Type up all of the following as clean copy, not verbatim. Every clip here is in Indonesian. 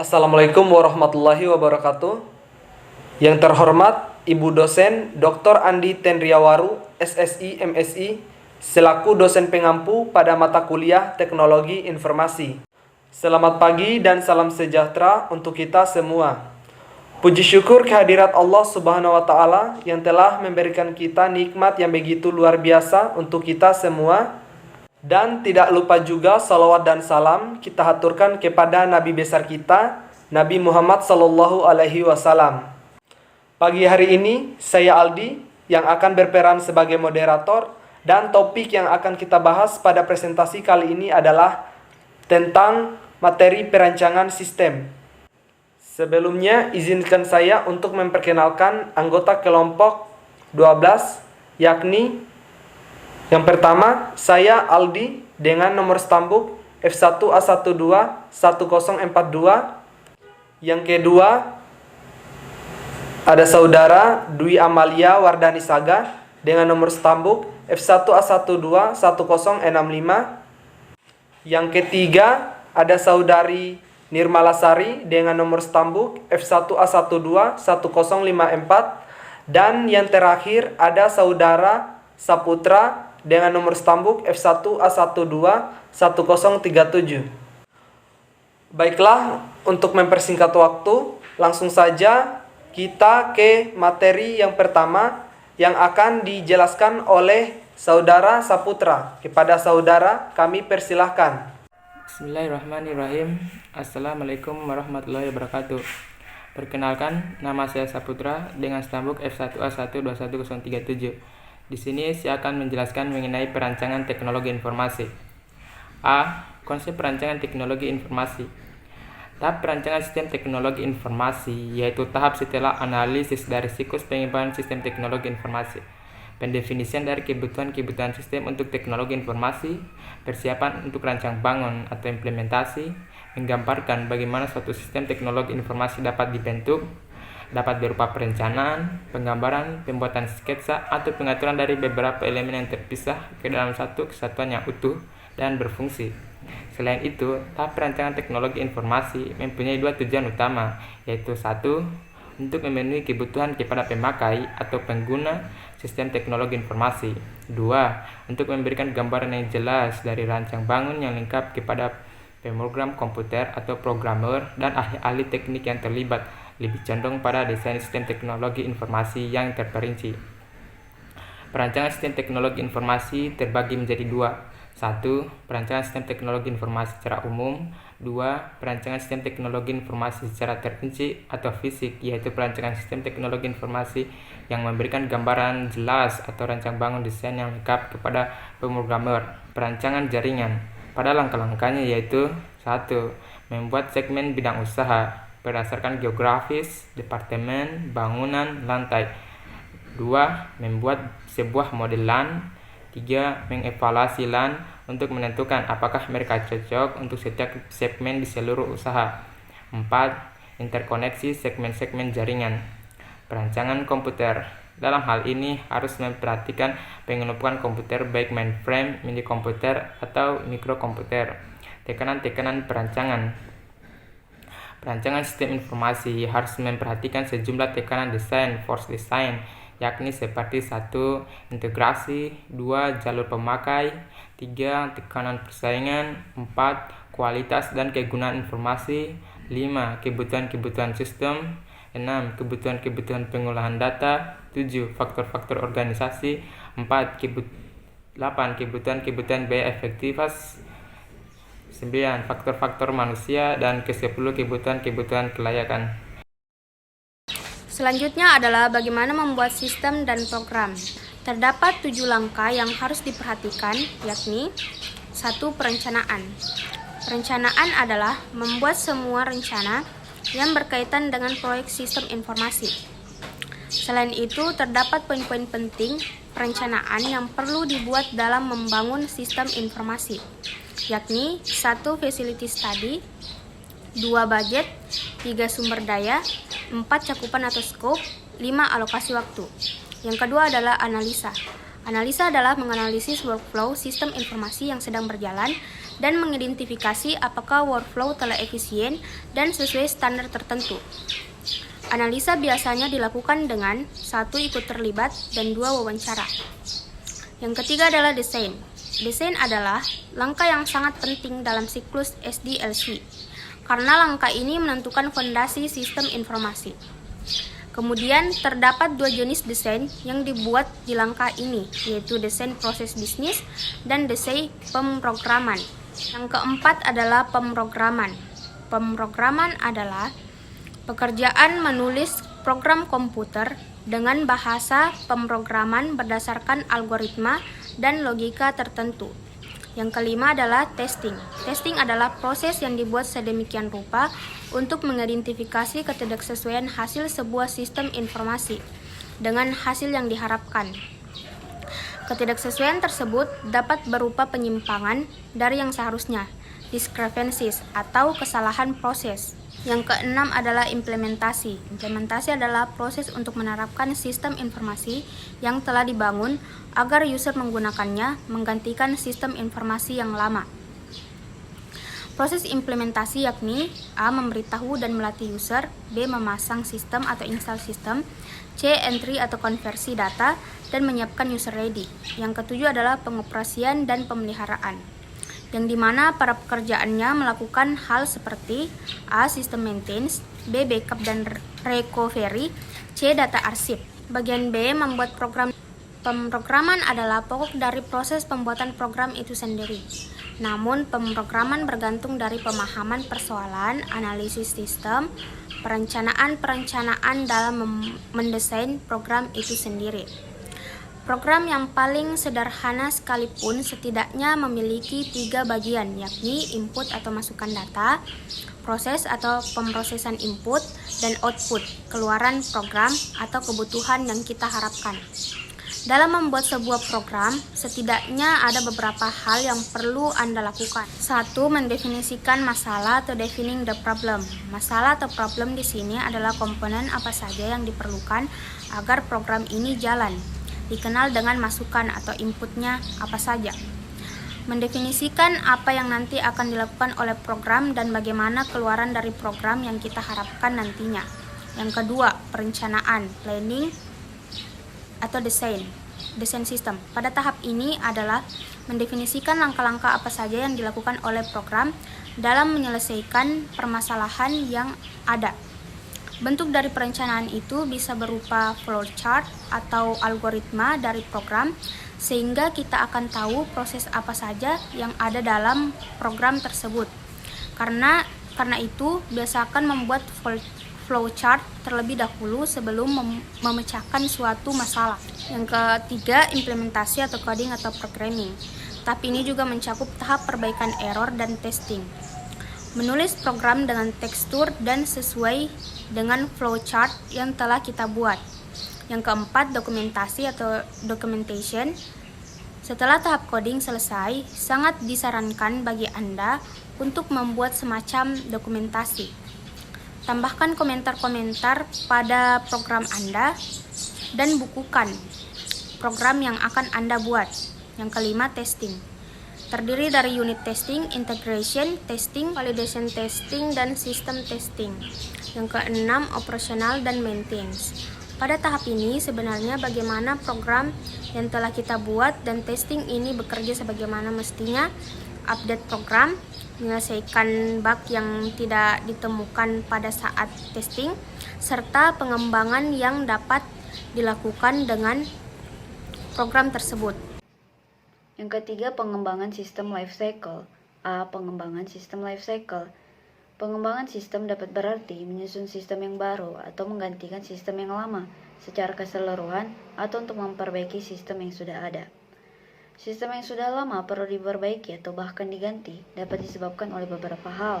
Assalamualaikum warahmatullahi wabarakatuh. Yang terhormat Ibu Dosen Dr. Andi Tendriawaru, SSI MSI, selaku dosen pengampu pada mata kuliah Teknologi Informasi. Selamat pagi dan salam sejahtera untuk kita semua. Puji syukur kehadirat Allah Subhanahu wa Ta'ala yang telah memberikan kita nikmat yang begitu luar biasa untuk kita semua. Dan tidak lupa juga salawat dan salam kita haturkan kepada Nabi besar kita, Nabi Muhammad Sallallahu Alaihi Wasallam. Pagi hari ini, saya Aldi yang akan berperan sebagai moderator, dan topik yang akan kita bahas pada presentasi kali ini adalah tentang materi perancangan sistem. Sebelumnya, izinkan saya untuk memperkenalkan anggota kelompok 12, yakni yang pertama, saya Aldi dengan nomor stambuk F1A121042. Yang kedua, ada saudara Dwi Amalia Wardani Saga dengan nomor stambuk F1A121065. Yang ketiga, ada saudari Nirmala Sari dengan nomor stambuk F1A121054. Dan yang terakhir, ada saudara Saputra dengan nomor stambuk F1A121037. Baiklah, untuk mempersingkat waktu, langsung saja kita ke materi yang pertama yang akan dijelaskan oleh saudara Saputra. Kepada saudara, kami persilahkan. Bismillahirrahmanirrahim. Assalamualaikum warahmatullahi wabarakatuh. Perkenalkan, nama saya Saputra dengan stambuk F1A121037. Di sini saya akan menjelaskan mengenai perancangan teknologi informasi. A. Konsep perancangan teknologi informasi. Tahap perancangan sistem teknologi informasi yaitu tahap setelah analisis dari siklus pengembangan sistem teknologi informasi, pendefinisian dari kebutuhan sistem untuk teknologi informasi, persiapan untuk rancang bangun atau implementasi, menggambarkan bagaimana suatu sistem teknologi informasi dapat dibentuk, dapat berupa perencanaan, penggambaran, pembuatan sketsa, atau pengaturan dari beberapa elemen yang terpisah ke dalam satu kesatuan yang utuh dan berfungsi. Selain itu, tahap perancangan teknologi informasi mempunyai dua tujuan utama, yaitu satu, untuk memenuhi kebutuhan kepada pemakai atau pengguna sistem teknologi informasi. Dua, untuk memberikan gambaran yang jelas dari rancang bangun yang lengkap kepada pemrogram komputer atau programmer dan ahli-ahli teknik yang terlibat, lebih condong pada desain sistem teknologi informasi yang terperinci. Perancangan sistem teknologi informasi terbagi menjadi dua. 1. Perancangan sistem teknologi informasi secara umum. 2. Perancangan sistem teknologi informasi secara terperinci atau fisik, yaitu perancangan sistem teknologi informasi yang memberikan gambaran jelas atau rancang bangun desain yang lengkap kepada pemrogramer. Perancangan jaringan pada langkah-langkahnya yaitu 1. Membuat segmen bidang usaha berdasarkan geografis, departemen, bangunan, lantai. 2. Membuat sebuah model LAN. 3. Mengevaluasi LAN untuk menentukan apakah mereka cocok untuk setiap segmen di seluruh usaha. 4. Interkoneksi segmen-segmen jaringan. Perancangan komputer. Dalam hal ini harus memperhatikan pengelompokan komputer baik mainframe, mini komputer, atau mikrokomputer. Tekanan-tekanan perancangan. Perancangan sistem informasi harus memperhatikan sejumlah tekanan desain, force design, yakni seperti 1. Integrasi, 2. Jalur pemakai, 3. Tekanan persaingan, 4. Kualitas dan kegunaan informasi, 5. Kebutuhan sistem, 6. Kebutuhan pengolahan data, 7. Faktor-faktor organisasi, 8. Kebutuhan biaya efektivitas, 9. Faktor-faktor manusia, dan ke-10 kebutuhan kelayakan. Selanjutnya adalah bagaimana membuat sistem dan program. Terdapat 7 langkah yang harus diperhatikan, yakni 1. Perencanaan. Perencanaan adalah membuat semua rencana yang berkaitan dengan proyek sistem informasi. Selain itu, terdapat poin-poin penting perencanaan yang perlu dibuat dalam membangun sistem informasi, yakni 1. Facility study, 2. Budget, 3. Sumber daya, 4. Cakupan atau scope, 5. Alokasi waktu. Yang kedua adalah analisa. Analisa adalah menganalisis workflow sistem informasi yang sedang berjalan dan mengidentifikasi apakah workflow telah efisien dan sesuai standar tertentu. Analisa biasanya dilakukan dengan 1. Ikut terlibat dan 2. Wawancara. Yang ketiga adalah desain. Desain adalah langkah yang sangat penting dalam siklus SDLC karena langkah ini menentukan fondasi sistem informasi. Kemudian terdapat 2 jenis desain yang dibuat di langkah ini, yaitu desain proses bisnis dan desain pemrograman. Yang keempat adalah pemrograman. Pemrograman adalah pekerjaan menulis program komputer dengan bahasa pemrograman berdasarkan algoritma dan logika tertentu. Yang kelima adalah testing. Testing adalah proses yang dibuat sedemikian rupa untuk mengidentifikasi ketidaksesuaian hasil sebuah sistem informasi dengan hasil yang diharapkan. Ketidaksesuaian tersebut dapat berupa penyimpangan dari yang seharusnya, discrepancies, atau kesalahan proses. Yang keenam adalah implementasi. Implementasi adalah proses untuk menerapkan sistem informasi yang telah dibangun agar user menggunakannya menggantikan sistem informasi yang lama. Proses implementasi yakni A. Memberitahu dan melatih user, B. Memasang sistem atau install sistem, C. Entry atau konversi data, dan menyiapkan user ready. Yang ketujuh adalah pengoperasian dan pemeliharaan, yang dimana para pekerjaannya melakukan hal seperti A. Sistem maintenance, B. Backup dan recovery, C. Data arsip. Bagian B. Membuat program. Pemrograman adalah pokok dari proses pembuatan program itu sendiri. Namun, pemrograman bergantung dari pemahaman persoalan, analisis sistem, perencanaan dalam mendesain program itu sendiri. Program yang paling sederhana sekalipun setidaknya memiliki 3 bagian, yakni input atau masukan data, proses atau pemrosesan input, dan output, keluaran program atau kebutuhan yang kita harapkan. Dalam membuat sebuah program, setidaknya ada beberapa hal yang perlu Anda lakukan. 1. Mendefinisikan masalah atau defining the problem. Masalah atau problem di sini adalah komponen apa saja yang diperlukan agar program ini jalan. Dikenal dengan masukan atau inputnya apa saja. Mendefinisikan apa yang nanti akan dilakukan oleh program dan bagaimana keluaran dari program yang kita harapkan nantinya. Yang kedua, perencanaan, planning, atau desain sistem. Pada tahap ini adalah mendefinisikan langkah-langkah apa saja yang dilakukan oleh program dalam menyelesaikan permasalahan yang ada. Bentuk dari perencanaan itu bisa berupa flowchart atau algoritma dari program, sehingga kita akan tahu proses apa saja yang ada dalam program tersebut. Karena itu, biasakan membuat flowchart terlebih dahulu sebelum memecahkan suatu masalah. Yang ketiga, implementasi atau coding atau programming. Tahap ini juga mencakup tahap perbaikan error dan testing. Menulis program dengan tekstur dan sesuai dengan flowchart yang telah kita buat. Yang keempat, dokumentasi atau documentation. Setelah tahap coding selesai, sangat disarankan bagi Anda untuk membuat semacam dokumentasi. Tambahkan komentar-komentar pada program Anda dan bukukan program yang akan Anda buat. Yang kelima, testing. Terdiri dari unit testing, integration testing, validation testing, dan system testing. Yang keenam, operasional dan maintenance. Pada tahap ini sebenarnya bagaimana program yang telah kita buat dan testing ini bekerja sebagaimana mestinya, update program, menyelesaikan bug yang tidak ditemukan pada saat testing, serta pengembangan yang dapat dilakukan dengan program tersebut. Yang ketiga, pengembangan sistem lifecycle. A. Pengembangan sistem lifecycle. Pengembangan sistem dapat berarti menyusun sistem yang baru atau menggantikan sistem yang lama secara keseluruhan atau untuk memperbaiki sistem yang sudah ada. Sistem yang sudah lama perlu diperbaiki atau bahkan diganti dapat disebabkan oleh beberapa hal,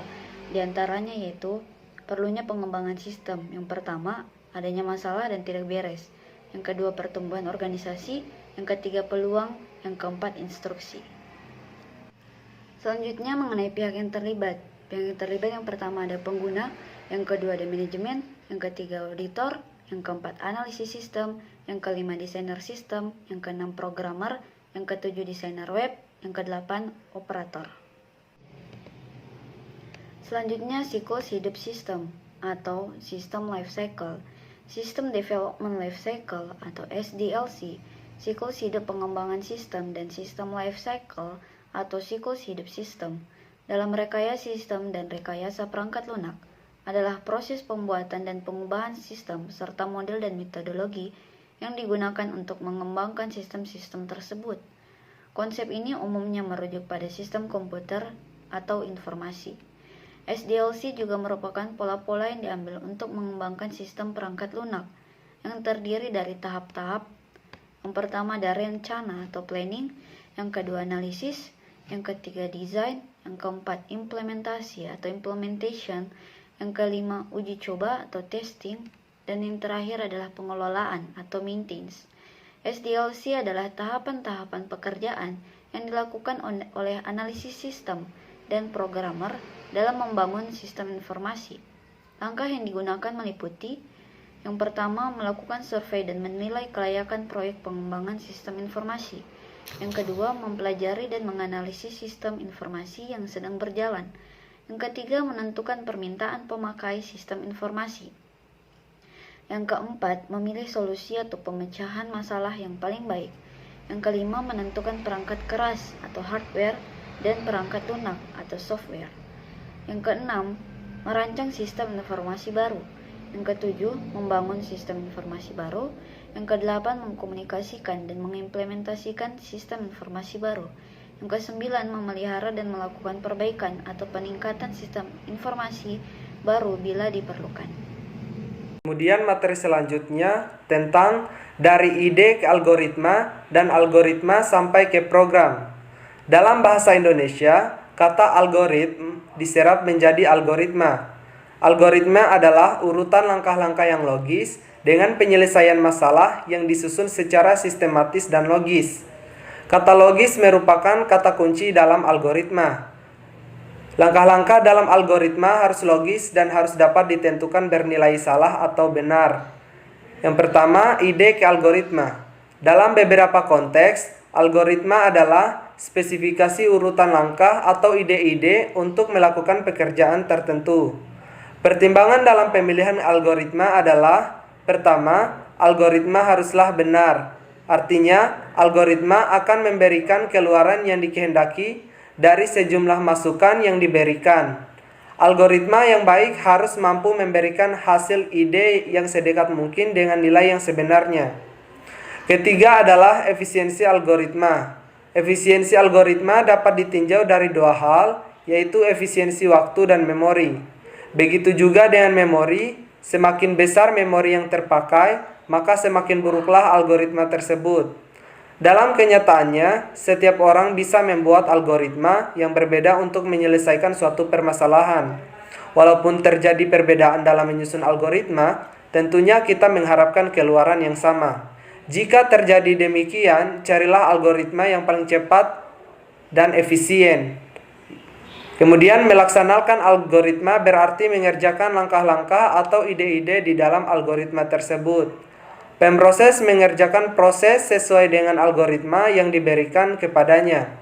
di antaranya yaitu perlunya pengembangan sistem. Yang pertama, adanya masalah dan tidak beres. Yang kedua, pertumbuhan organisasi. Yang ketiga, peluang. Yang keempat, instruksi. Selanjutnya mengenai pihak yang terlibat. Pihak yang terlibat yang pertama ada pengguna, yang kedua ada manajemen, yang ketiga auditor, yang keempat analisis sistem, yang kelima desainer sistem, yang keenam programmer, yang ketujuh desainer web, yang kedelapan operator. Selanjutnya siklus hidup sistem atau System Life Cycle, System Development Life Cycle atau SDLC, siklus hidup pengembangan sistem dan System Life Cycle atau siklus hidup sistem. Dalam rekayasa sistem dan rekayasa perangkat lunak adalah proses pembuatan dan pengubahan sistem serta model dan metodologi yang digunakan untuk mengembangkan sistem-sistem tersebut. Konsep ini umumnya merujuk pada sistem komputer atau informasi. SDLC juga merupakan pola-pola yang diambil untuk mengembangkan sistem perangkat lunak yang terdiri dari tahap-tahap. Yang pertama dari rencana atau planning, yang kedua analisis, yang ketiga design, yang keempat implementasi atau implementation, yang kelima uji coba atau testing, dan yang terakhir adalah pengelolaan atau maintenance. SDLC adalah tahapan-tahapan pekerjaan yang dilakukan oleh analisis sistem dan programmer dalam membangun sistem informasi. Langkah yang digunakan meliputi: yang pertama, melakukan survei dan menilai kelayakan proyek pengembangan sistem informasi. Yang kedua, mempelajari dan menganalisis sistem informasi yang sedang berjalan. Yang ketiga, menentukan permintaan pemakai sistem informasi. Yang keempat, memilih solusi atau pemecahan masalah yang paling baik. Yang kelima, menentukan perangkat keras atau hardware dan perangkat lunak atau software. Yang keenam, merancang sistem informasi baru. Yang ketujuh, membangun sistem informasi baru. Yang kedelapan, mengkomunikasikan dan mengimplementasikan sistem informasi baru. Yang kesembilan, memelihara dan melakukan perbaikan atau peningkatan sistem informasi baru bila diperlukan. Kemudian materi selanjutnya tentang dari ide ke algoritma dan algoritma sampai ke program. Dalam bahasa Indonesia, kata algoritma diserap menjadi algoritma. Algoritma adalah urutan langkah-langkah yang logis dengan penyelesaian masalah yang disusun secara sistematis dan logis. Kata logis merupakan kata kunci dalam algoritma. Langkah-langkah dalam algoritma harus logis dan harus dapat ditentukan bernilai salah atau benar. Yang pertama, ide ke algoritma. Dalam beberapa konteks, algoritma adalah spesifikasi urutan langkah atau ide-ide untuk melakukan pekerjaan tertentu. Pertimbangan dalam pemilihan algoritma adalah: pertama, algoritma haruslah benar. Artinya, algoritma akan memberikan keluaran yang dikehendaki dari sejumlah masukan yang diberikan. Algoritma yang baik harus mampu memberikan hasil ide yang sedekat mungkin dengan nilai yang sebenarnya. Ketiga adalah efisiensi algoritma. Efisiensi algoritma dapat ditinjau dari dua hal, yaitu efisiensi waktu dan memori. Begitu juga dengan memori, semakin besar memori yang terpakai, maka semakin buruklah algoritma tersebut. Dalam kenyataannya, setiap orang bisa membuat algoritma yang berbeda untuk menyelesaikan suatu permasalahan. Walaupun terjadi perbedaan dalam menyusun algoritma, tentunya kita mengharapkan keluaran yang sama. Jika terjadi demikian, carilah algoritma yang paling cepat dan efisien. Kemudian melaksanakan algoritma berarti mengerjakan langkah-langkah atau ide-ide di dalam algoritma tersebut. Pemroses mengerjakan proses sesuai dengan algoritma yang diberikan kepadanya.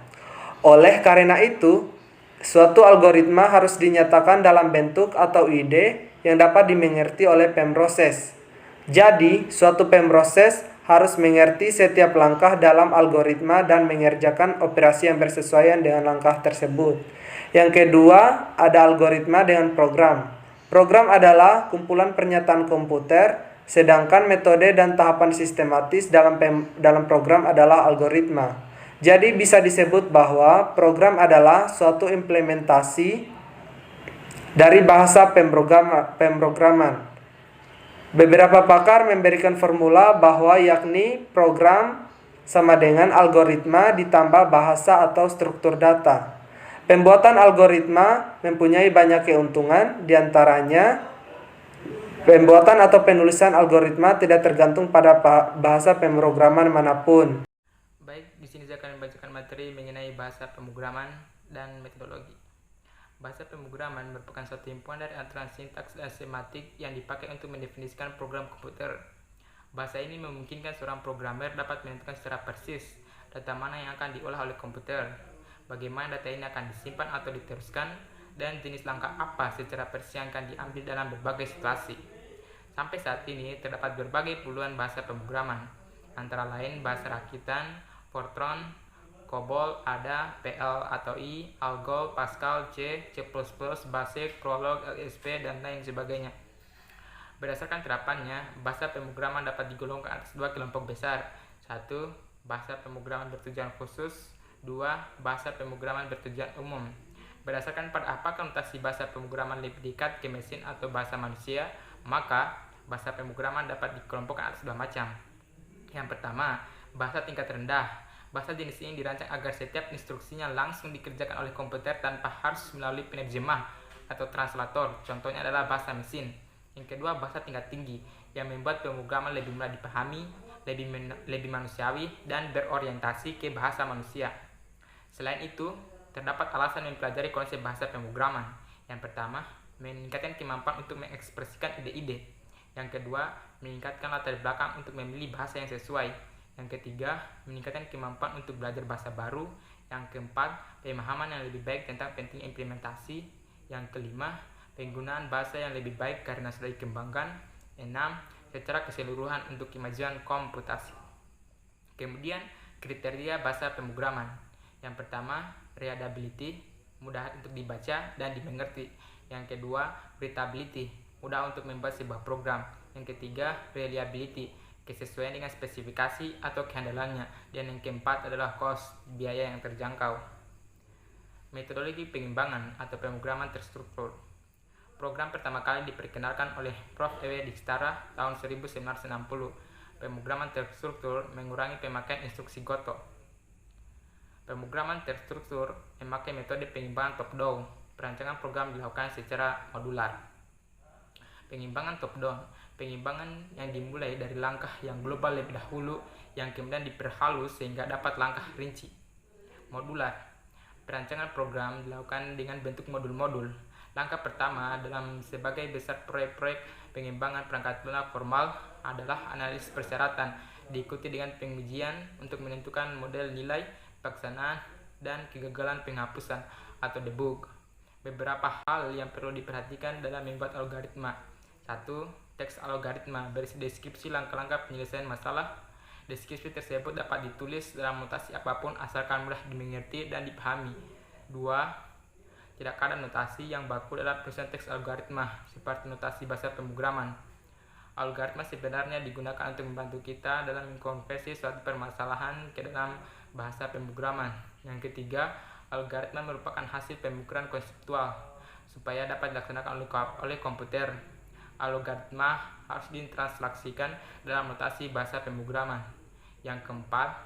Oleh karena itu, suatu algoritma harus dinyatakan dalam bentuk atau ide yang dapat dimengerti oleh pemroses. Jadi, suatu pemroses harus mengerti setiap langkah dalam algoritma dan mengerjakan operasi yang bersesuaian dengan langkah tersebut. Yang kedua, ada algoritma dengan program. Program adalah kumpulan pernyataan komputer, sedangkan metode dan tahapan sistematis dalam program adalah algoritma. Jadi bisa disebut bahwa program adalah suatu implementasi dari bahasa pemrograman. Beberapa pakar memberikan formula bahwa yakni program sama dengan algoritma ditambah bahasa atau struktur data. Pembuatan algoritma mempunyai banyak keuntungan, diantaranya pembuatan atau penulisan algoritma tidak tergantung pada bahasa pemrograman manapun. Baik, di sini saya akan membacakan materi mengenai bahasa pemrograman dan metodologi. Bahasa pemrograman merupakan suatu himpunan dari aturan sintaks dan semantik yang dipakai untuk mendefinisikan program komputer. Bahasa ini memungkinkan seorang programmer dapat menentukan secara persis data mana yang akan diolah oleh komputer, bagaimana data ini akan disimpan atau diteruskan, dan jenis langkah apa secara persis yang akan diambil dalam berbagai situasi. Sampai saat ini terdapat berbagai puluhan bahasa pemrograman, antara lain bahasa rakitan, Fortran, COBOL, ADA, PL atau I, ALGOL, Pascal, C, C++, BASIC, Prolog, LSP, dan lain sebagainya. Berdasarkan terapannya, bahasa pemrograman dapat digolongkan atas dua kelompok besar. 1. Bahasa pemrograman bertujuan khusus. 2. Bahasa pemrograman bertujuan umum. Berdasarkan pada apakah notasi bahasa pemrograman lebih dekat ke mesin atau bahasa manusia, maka bahasa pemrograman dapat dikelompokkan atas dua macam. Yang pertama, bahasa tingkat rendah. Bahasa jenis ini dirancang agar setiap instruksinya langsung dikerjakan oleh komputer tanpa harus melalui penerjemah atau translator. Contohnya adalah bahasa mesin. Yang kedua, bahasa tingkat tinggi yang membuat pemrograman lebih mudah dipahami, lebih manusiawi, dan berorientasi ke bahasa manusia. Selain itu, terdapat alasan mempelajari konsep bahasa pemrograman. Yang pertama, meningkatkan kemampuan untuk mengekspresikan ide-ide. Yang kedua, meningkatkan latar belakang untuk memilih bahasa yang sesuai. Yang ketiga, meningkatkan kemampuan untuk belajar bahasa baru. Yang keempat, pemahaman yang lebih baik tentang pentingnya implementasi. Yang kelima, penggunaan bahasa yang lebih baik karena sudah dikembangkan. 6. Secara keseluruhan untuk kemajuan komputasi. Kemudian, kriteria bahasa pemrograman. Yang pertama, readability, mudah untuk dibaca dan dimengerti. Yang kedua, readability, mudah untuk membuat sebuah program. Yang ketiga, reliability, kesesuaian dengan spesifikasi atau kehandalannya. Dan yang keempat adalah cost, biaya yang terjangkau. Metodologi pengimbangan atau pemrograman terstruktur. Program pertama kali diperkenalkan oleh Prof. E.W. Dijkstra tahun 1960. Pemrograman terstruktur mengurangi pemakaian instruksi Goto. Pemrograman terstruktur memakai metode pengimbangan top-down. Perancangan program dilakukan secara modular. Pengimbangan top-down, pengimbangan yang dimulai dari langkah yang global lebih dahulu, yang kemudian diperhalus sehingga dapat langkah rinci. Modular, perancangan program dilakukan dengan bentuk modul-modul. Langkah pertama dalam sebagai besar proyek-proyek pengimbangan perangkat lunak formal adalah analisis persyaratan, diikuti dengan pengujian untuk menentukan model nilai, pelaksanaan, dan kegagalan penghapusan atau debug. Beberapa hal yang perlu diperhatikan dalam membuat algoritma. 1. Teks algoritma berisi deskripsi langkah-langkah penyelesaian masalah. Deskripsi tersebut dapat ditulis dalam notasi apapun asalkan mudah dimengerti dan dipahami. 2. Tidak ada notasi yang baku dalam penulisan teks algoritma, seperti notasi bahasa pemrograman. Algoritma sebenarnya digunakan untuk membantu kita dalam mengkonversi suatu permasalahan ke dalam bahasa pemrograman. Yang ketiga, algoritma merupakan hasil pemikiran konseptual supaya dapat dilaksanakan oleh komputer. Algoritma harus ditranslasikan dalam notasi bahasa pemrograman. Yang keempat,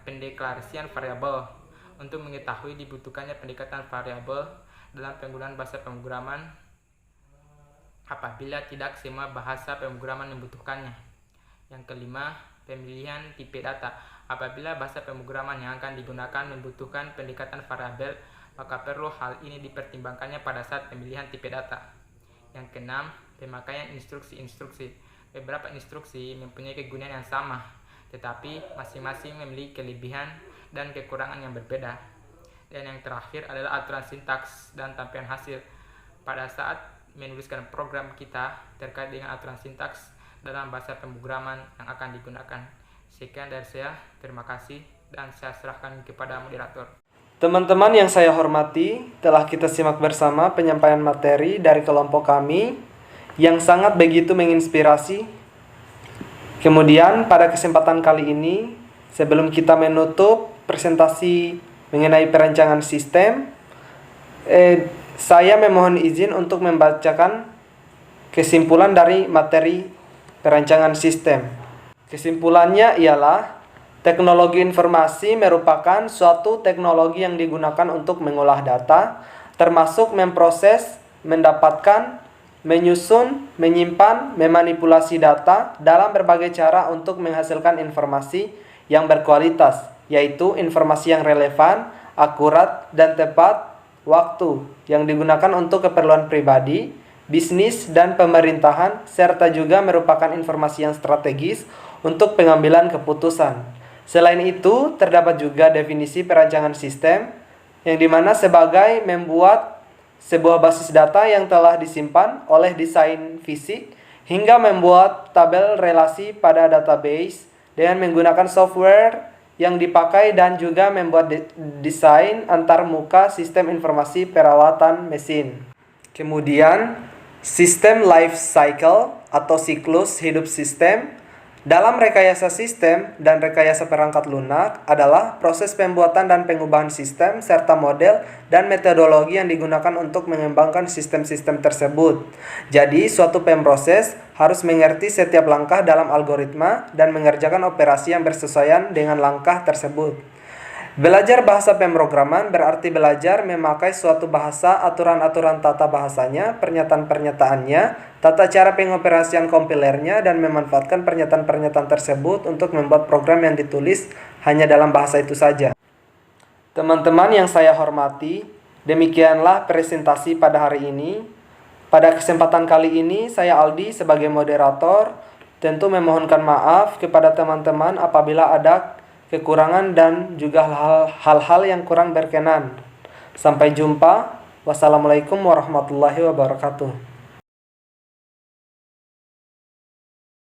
pendeklarasian variabel. Untuk mengetahui dibutuhkannya pendekatan variabel dalam penggunaan bahasa pemrograman apabila tidak semua bahasa pemrograman membutuhkannya. Yang kelima, pemilihan tipe data. Apabila bahasa pemrograman yang akan digunakan membutuhkan pendekatan variabel, maka perlu hal ini dipertimbangkannya pada saat pemilihan tipe data. Yang keenam, pemakaian instruksi-instruksi. Beberapa instruksi mempunyai kegunaan yang sama, tetapi masing-masing memiliki kelebihan dan kekurangan yang berbeda. Dan yang terakhir adalah aturan sintaks dan tampilan hasil. Pada saat menuliskan program kita terkait dengan aturan sintaks dalam bahasa pemrograman yang akan digunakan. Sekian dari saya, terima kasih, dan saya serahkan kepada moderator. Teman-teman yang saya hormati, telah kita simak bersama penyampaian materi dari kelompok kami yang sangat begitu menginspirasi. Kemudian pada kesempatan kali ini, sebelum kita menutup presentasi mengenai perancangan sistem, saya memohon izin untuk membacakan kesimpulan dari materi perancangan sistem. Kesimpulannya ialah teknologi informasi merupakan suatu teknologi yang digunakan untuk mengolah data, termasuk memproses, mendapatkan, menyusun, menyimpan, memanipulasi data dalam berbagai cara untuk menghasilkan informasi yang berkualitas, yaitu informasi yang relevan, akurat, dan tepat waktu yang digunakan untuk keperluan pribadi, bisnis, dan pemerintahan, serta juga merupakan informasi yang strategis untuk pengambilan keputusan. Selain itu, terdapat juga definisi perancangan sistem, yang dimana sebagai membuat sebuah basis data yang telah disimpan oleh desain fisik, hingga membuat tabel relasi pada database dengan menggunakan software yang dipakai dan juga membuat desain antar muka sistem informasi perawatan mesin. Kemudian, sistem life cycle atau siklus hidup sistem. Dalam rekayasa sistem dan rekayasa perangkat lunak adalah proses pembuatan dan pengubahan sistem serta model dan metodologi yang digunakan untuk mengembangkan sistem-sistem tersebut. Jadi, suatu pemproses harus mengerti setiap langkah dalam algoritma dan mengerjakan operasi yang bersesuaian dengan langkah tersebut. Belajar bahasa pemrograman berarti belajar memakai suatu bahasa, aturan-aturan tata bahasanya, pernyataan-pernyataannya, tata cara pengoperasian kompilernya, dan memanfaatkan pernyataan-pernyataan tersebut untuk membuat program yang ditulis hanya dalam bahasa itu saja. Teman-teman yang saya hormati, demikianlah presentasi pada hari ini. Pada kesempatan kali ini, saya Aldi sebagai moderator tentu memohonkan maaf kepada teman-teman apabila ada kekurangan dan juga hal-hal yang kurang berkenan. Sampai jumpa. Wassalamualaikum warahmatullahi wabarakatuh.